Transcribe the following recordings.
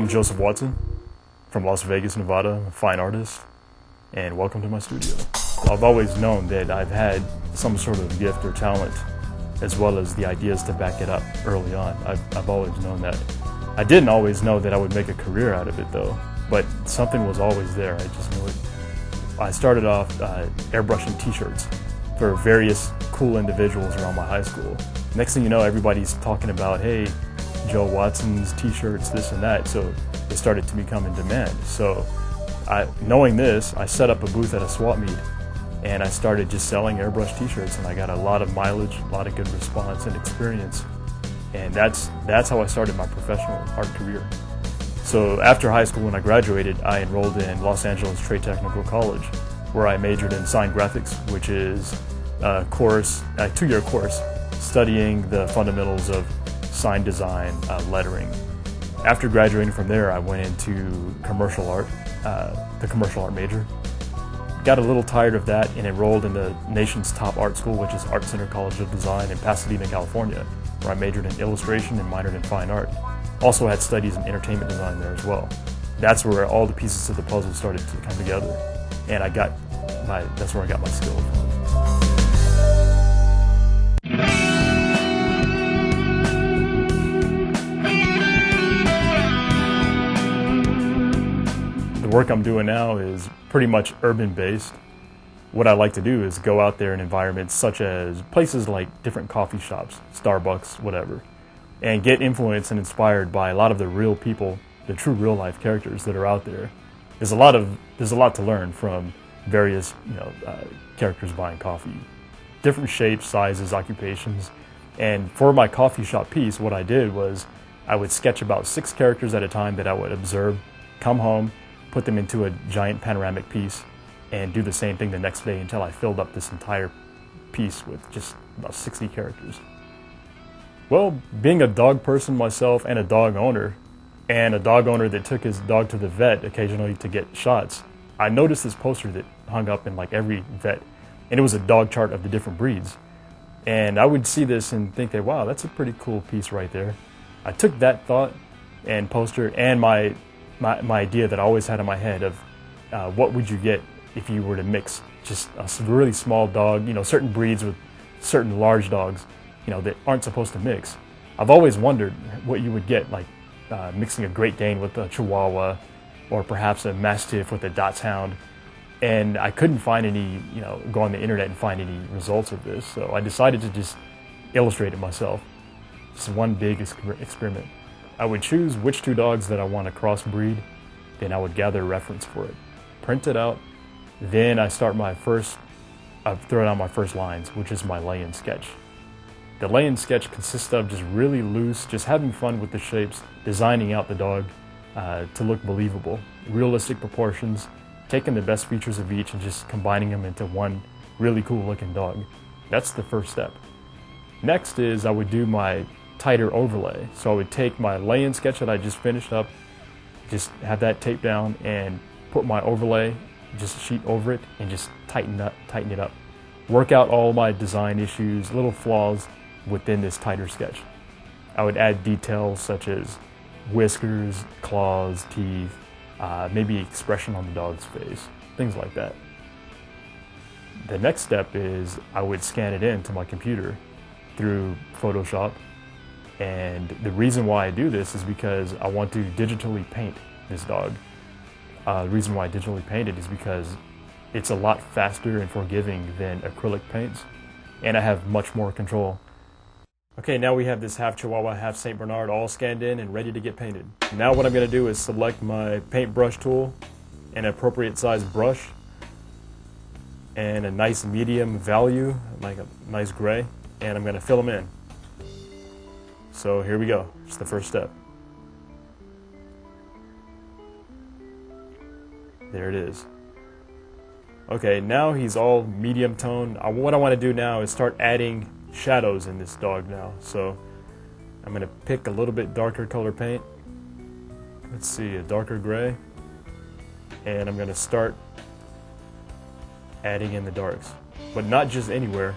I'm Joseph Watson from Las Vegas, Nevada, a fine artist, and welcome to my studio. I've always known that I've had some sort of gift or talent, as well as the ideas to back it up early on. I've always known that. I didn't always know that I would make a career out of it though, but something was always there, I just knew it. I started off airbrushing t-shirts for various cool individuals around my high school. Next thing you know, everybody's talking about, hey, Joe Watson's t-shirts, this and that, so they started to become in demand. So knowing this, I set up a booth at a swap meet and I started just selling airbrush t-shirts, and I got a lot of mileage, a lot of good response and experience. And that's how I started my professional art career. So after high school, when I graduated, I enrolled in Los Angeles Trade Technical College, where I majored in sign graphics, which is a two-year course studying the fundamentals of sign design, lettering. After graduating from there, I went into commercial art, the commercial art major. Got a little tired of that and enrolled in the nation's top art school, which is Art Center College of Design in Pasadena, California, where I majored in illustration and minored in fine art. Also had studies in entertainment design there as well. That's where all the pieces of the puzzle started to come together, and that's where I got my skill from. The work I'm doing now is pretty much urban-based. What I like to do is go out there in environments such as places like different coffee shops, Starbucks, whatever, and get influenced and inspired by a lot of the real people, the true real-life characters that are out there. There's a lot to learn from various characters buying coffee, different shapes, sizes, occupations. And for my coffee shop piece, what I did was I would sketch about 6 characters at a time that I would observe, come home, put them into a giant panoramic piece, and do the same thing the next day until I filled up this entire piece with just about 60 characters. Well, being a dog person myself and a dog owner that took his dog to the vet occasionally to get shots, I noticed this poster that hung up in like every vet, and it was a dog chart of the different breeds. And I would see this and think that, wow, that's a pretty cool piece right there. I took that thought and poster and my idea that I always had in my head of what would you get if you were to mix just a really small dog, certain breeds with certain large dogs, that aren't supposed to mix. I've always wondered what you would get, like mixing a Great Dane with a Chihuahua, or perhaps a Mastiff with a Dachshund. And I couldn't find any, go on the internet and find any results of this. So I decided to just illustrate it myself. Just one big experiment. I would choose which 2 dogs that I want to crossbreed, then I would gather a reference for it, print it out, then I throw down my first lines, which is my lay-in sketch. The lay-in sketch consists of just really loose, just having fun with the shapes, designing out the dog to look believable, realistic proportions, taking the best features of each and just combining them into one really cool looking dog. That's the first step. Next is I would do my tighter overlay. So I would take my lay-in sketch that I just finished up, just have that taped down, and put my overlay, just a sheet over it, and just tighten it up. Work out all my design issues, little flaws within this tighter sketch. I would add details such as whiskers, claws, teeth, maybe expression on the dog's face, things like that. The next step is I would scan it into my computer through Photoshop. And the reason why I do this is because I want to digitally paint this dog. The reason why I digitally paint it is because it's a lot faster and forgiving than acrylic paints, and I have much more control. Okay, now we have this half Chihuahua, half St. Bernard all scanned in and ready to get painted. Now what I'm going to do is select my paintbrush tool, an appropriate size brush, and a nice medium value, like a nice gray, and I'm going to fill them in. So here we go, it's the first step. There it is. Okay, now he's all medium tone. What I want to do now is start adding shadows in this dog now. So I'm going to pick a little bit darker color paint. Let's see, a darker gray. And I'm going to start adding in the darks. But not just anywhere.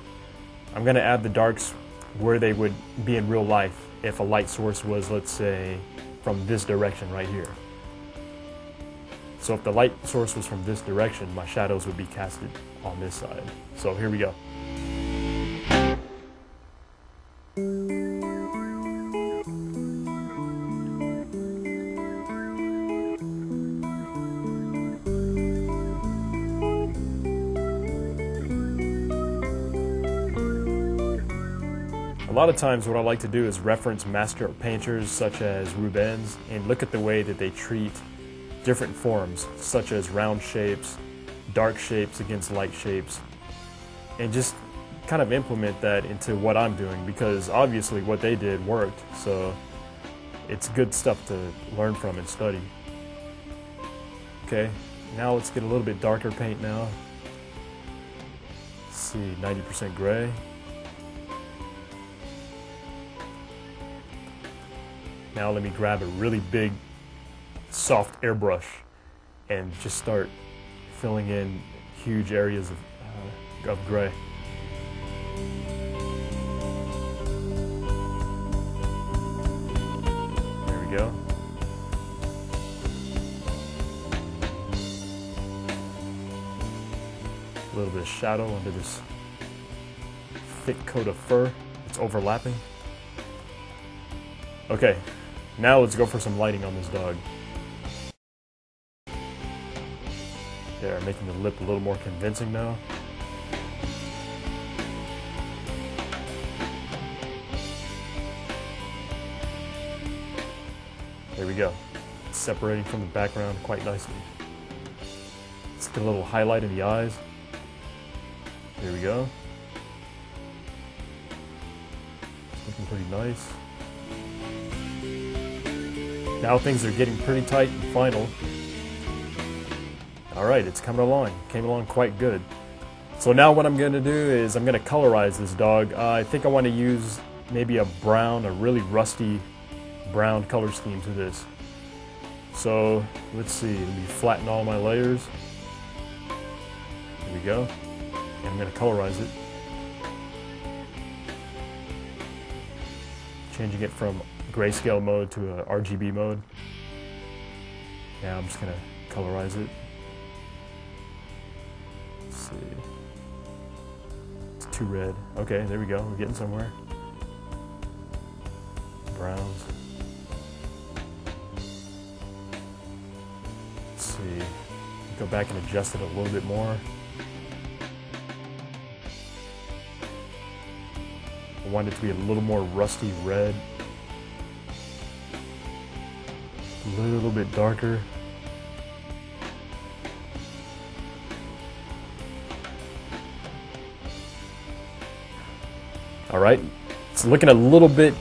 I'm going to add the darks where they would be in real life if a light source was, let's say, from this direction right here. So if the light source was from this direction, my shadows would be casted on this side. So here we go. A lot of times what I like to do is reference master painters such as Rubens and look at the way that they treat different forms such as round shapes, dark shapes against light shapes, and just kind of implement that into what I'm doing, because obviously what they did worked, so it's good stuff to learn from and study. Okay, now let's get a little bit darker paint now. Let's see, 90% gray. Now let me grab a really big, soft airbrush and just start filling in huge areas of gray. There we go. A little bit of shadow under this thick coat of fur. It's overlapping. Okay. Now let's go for some lighting on this dog. There, making the lip a little more convincing now. There we go. It's separating from the background quite nicely. Let's get a little highlight in the eyes. There we go. Looking pretty nice. Now things are getting pretty tight and final. All right, it's coming along. Came along quite good. So now what I'm gonna do is I'm gonna colorize this dog. I think I wanna use maybe a brown, a really rusty brown color scheme to this. So let's see, let me flatten all my layers. There we go. And I'm gonna colorize it. Changing it from grayscale mode to a RGB mode. Now I'm just gonna colorize it. Let's see. It's too red. Okay, there we go. We're getting somewhere. Browns. Let's see. Go back and adjust it a little bit more. I want it to be a little more rusty red. A little bit darker. All right, it's looking a little bit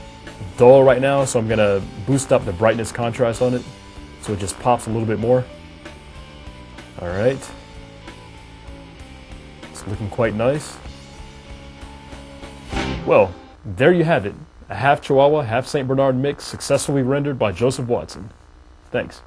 dull right now, so I'm gonna boost up the brightness contrast on it so it just pops a little bit more. All right, it's looking quite nice. Well, there you have it. A half Chihuahua, half St. Bernard mix successfully rendered by Joseph Watson. Thanks.